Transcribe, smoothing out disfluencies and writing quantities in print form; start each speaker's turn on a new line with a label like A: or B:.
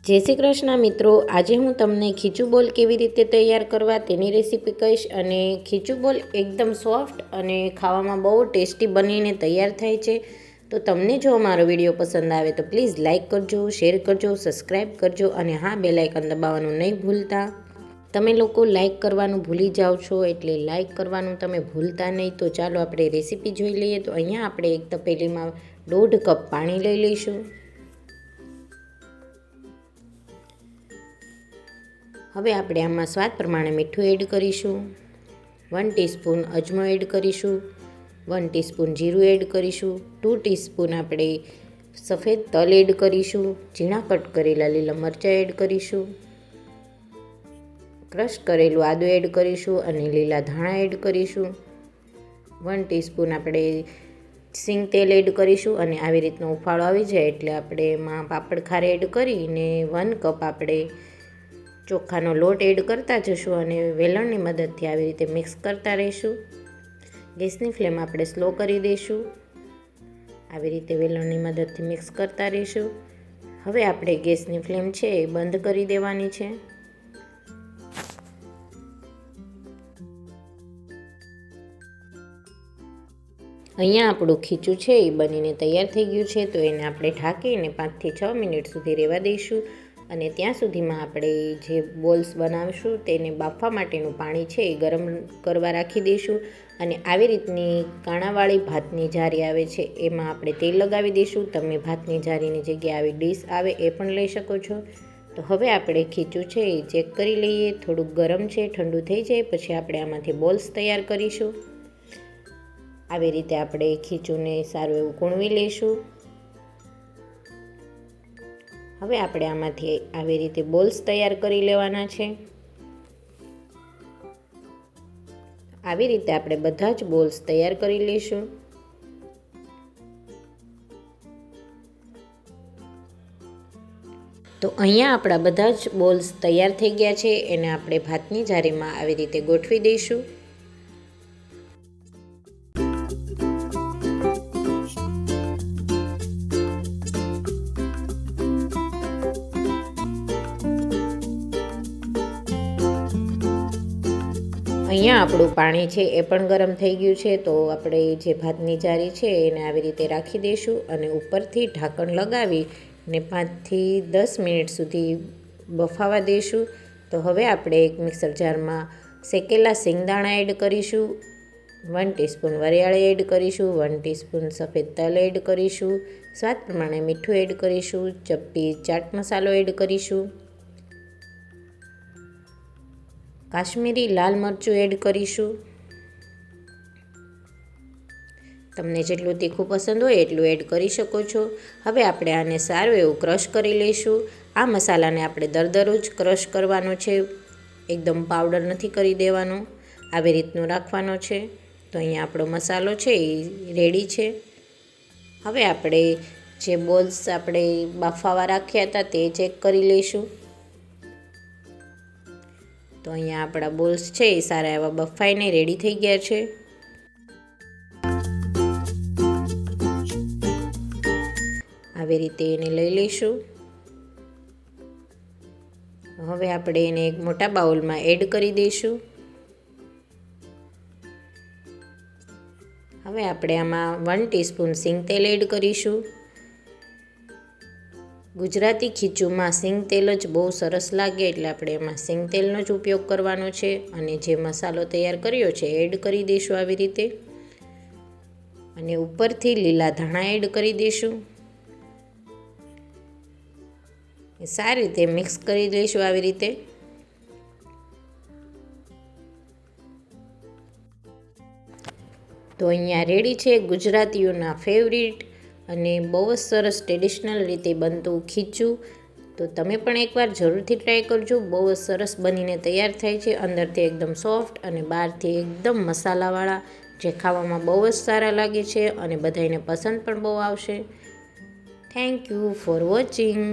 A: જય શ્રી કૃષ્ણ મિત્રો, આજે હું તમને ખીચું બોલ કેવી રીતે તૈયાર કરવા તેની રેસીપી કહીશ. અને ખીચું બોલ એકદમ સોફ્ટ અને ખાવામાં બહુ ટેસ્ટી બનીને તૈયાર થાય છે. તો તમને જો મારો વિડીયો પસંદ આવે તો પ્લીઝ લાઇક કરજો, શેર કરજો, સબસ્ક્રાઈબ કરજો અને હા, બેલ આઇકન દબાવવાનું નહીં ભૂલતા. તમે લોકો લાઇક કરવાનું ભૂલી જાઓ છો, એટલે લાઇક કરવાનું તમે ભૂલતા નહીં. તો ચાલો આપણે રેસીપી જોઈ લઈએ. તો અહીંયા આપણે એક તપેલીમાં 1.5 કપ પાણી લઈ લઈશું. હવે આપણે આમાં સ્વાદ પ્રમાણે મીઠું એડ કરીશું. 1 ટીસ્પૂન અજમો એડ કરીશું. 1 ટીસ્પૂન જીરું એડ કરીશું. 2 ટીસ્પૂન આપણે સફેદ તલ એડ કરીશું. ઝીણા કટ કરેલા લીલા મરચાં એડ કરીશું. ક્રશ કરેલું આદું એડ કરીશું અને લીલા ધાણા એડ કરીશું. 1 ટીસ્પૂન આપણે સિંગ તેલ એડ કરીશું અને આવી રીતનો ઉફાળો આવી જાય એટલે આપણે એમાં પાપડ ખાર એડ કરીને 1 કપ આપણે ચોખાનો લોટ એડ કરતા જશું અને વેલણની મદદથી આવી રીતે મિક્સ કરતા રહીશું. ગેસની ફ્લેમ આપણે સ્લો કરી દઈશું. આવી રીતે વેલણની મદદથી મિક્સ કરતા રહીશું. હવે આપણે ગેસની ફ્લેમ છે એ બંધ કરી દેવાની છે. અહીંયા આપણું ખીચું છે એ બનીને તૈયાર થઈ ગયું છે. તો એને આપણે ઢાંકીને 5 થી 6 મિનિટ સુધી રહેવા દઈશું. અને ત્યાં સુધીમાં આપણે જે બોલ્સ બનાવશું તેને બાફવા માટેનું પાણી છે એ ગરમ કરવા રાખી દઈશું. અને આવી રીતની કાણાવાળી ભાતની જારી આવે છે એમાં આપણે તેલ લગાવી દઈશું. તમે ભાતની જારીની જગ્યાએ આવી ડીશ આવે એ પણ લઈ શકો છો. તો હવે આપણે ખીચું છે એ ચેક કરી લઈએ. થોડુંક ગરમ છે, ઠંડુ થઈ જાય પછી આપણે આમાંથી બોલ્સ તૈયાર કરીશું. આવી રીતે આપણે ખીચુંને સારું એવું કૂણવી લઈશું. હવે આપણે આમાંથી આવી રીતે બોલ્સ તૈયાર કરી લેવાના છે. આવી રીતે આપણે બધા જ બોલ્સ તૈયાર કરી લઈશું. તો અહીંયા આપણા બધા જ બોલ્સ તૈયાર થઈ ગયા છે. એને આપણે ભાતની જારીમાં આવી રીતે ગોઠવી દઈશું. અહીંયા આપણું પાણી છે એ પણ ગરમ થઈ ગયું છે. તો આપણે જે ભાતની જારી છે એને આવી રીતે રાખી દઈશું અને ઉપરથી ઢાંકણ લગાવીને 5 થી 10 મિનિટ સુધી બફાવા દઈશું. તો હવે આપણે એક મિક્સર જારમાં શેકેલા સિંગદાણા એડ કરીશું. 1 ટીસ્પૂન વરિયાળી એડ કરીશું. 1 ટીસ્પૂન સફેદ તલ એડ કરીશું. સ્વાદ પ્રમાણે મીઠું એડ કરીશું. ચપટી ચાટ મસાલો એડ કરીશું. કાશ્મીરી લાલ મરચું એડ કરીશું. તમને જેટલું તીખું પસંદ હોય એટલું એડ કરી શકો છો. હવે આપણે આને સારું એવું ક્રશ કરી લઈશું. આ મસાલાને આપણે દરદરો જ ક્રશ કરવાનો છે, એકદમ પાવડર નથી કરી દેવાનો, આવી રીતનું રાખવાનો છે. તો અહીંયા આપણો મસાલો છે એ રેડી છે. હવે આપણે જે બોલ્સ આપણે બાફાવા રાખ્યા હતા તે ચેક કરી લઈશું. તો અહીંયા આપણા બોલ્સ છે એ સારા એવા બફાઈને રેડી થઈ ગયા છે. આવી રીતે એને લઈ લઈશું. હવે આપણે એને એક મોટા બાઉલમાં એડ કરી દઈશું. હવે આપણે આમાં 1 ટીસ્પૂન સિંગ તેલ એડ કરીશું. ગુજરાતી ખીચુંમાં સિંગ તેલ જ બહુ સરસ લાગે એટલે આપણે એમાં સિંગ તેલનો જ ઉપયોગ કરવાનો છે. અને જે મસાલો તૈયાર કર્યો છે એડ કરી દઈશું આવી રીતે. અને ઉપરથી લીલા ધાણા એડ કરી દઈશું. સારી રીતે મિક્સ કરી દઈશું આવી રીતે. તો અહીંયા રેડી છે ગુજરાતીઓના ફેવરિટ અને બહુ જ સરસ ટ્રેડિશનલ રીતે બનતું ખીચું. તો તમે પણ એકવાર જરૂરથી ટ્રાય કરજો. બહુ જ સરસ બનીને તૈયાર થાય છે. અંદરથી એકદમ સોફ્ટ અને બહારથી એકદમ મસાલાવાળા, જે ખાવામાં બહુ જ સારા લાગે છે અને બધાને પસંદ પણ બહુ આવશે. Thank you for watching.